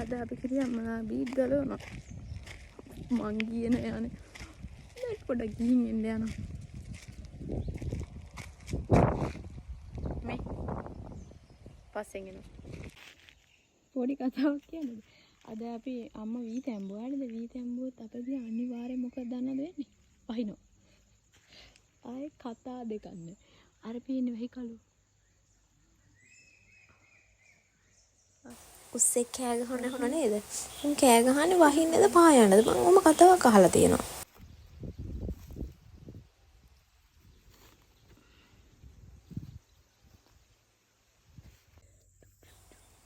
අද අපි කිරියම් බීට් ගලවනවා. මං කියන යන්නේ. දැන් පොඩක් ගිහින් එන්න යනවා. මේ පස්සෙන් එනවා. පොඩි කතාවක් කියන්නේ. අද අපි අම්මා වී තැඹුවානේ. වී තැඹුවොත් අපේ අනිවාර්යෙන් මොකක්ද දන්නවද වෙන්නේ? වහිනවා. ආයේ කතා දෙකක් නෑ. අර පේන්නේ වෙහි කළු. උස්සේ කෑ ගහන නේද? මං කෑ ගහන්නේ වහින්නේද පායන්නේද? මං ඔහොම කතාවක් අහලා තියෙනවා.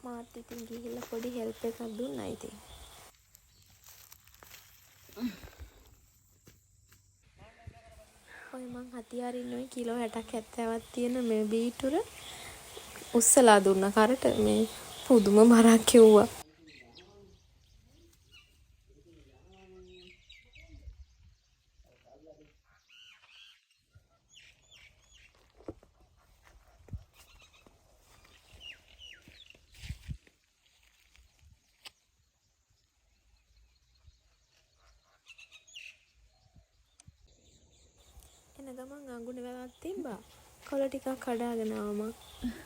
මාත් ඉතින් ගිහිල්ලා පොඩි හෙල්ප් එකක් දුන්නා ඉතින්. ඔය මං හතියාරින්න ඔය කිලෝ 60ක් 70ක් තියෙන මේ බීටුර උස්සලා දුන්නා කරට මේ පුදුම බරක් කිව්වා. එන ගමන් අඟුණ වැවක් තිබ්බා. කොළ ටිකක් කඩාගෙන ආවම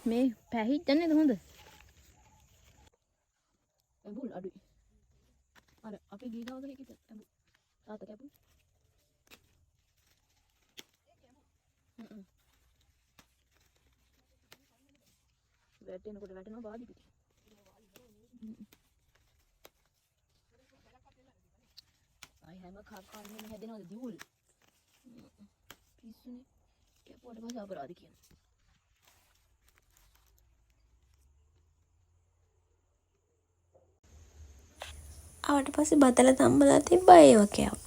මේ පැහිච්චන්නේ හොඳ. ඇඹුල් අඩුයි. අර අපි ගිනවද හිකිට ඇඹුල්. තාත්තා කැපු. වැටෙනකොට වැටෙනවා වාඩි පිටි. අය හැම කාකාරෙම හැදෙනවද දියුල්. පිස්සුනේ. කැපුවට පස්සේ අපරාධ කියනවා. ආවට පස්සේ බතල තම්බලා තිබ්බා ඒව කෑවා.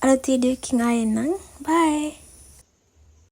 අර වීඩියෝ එකකින් ආයෙත් නම් බයි.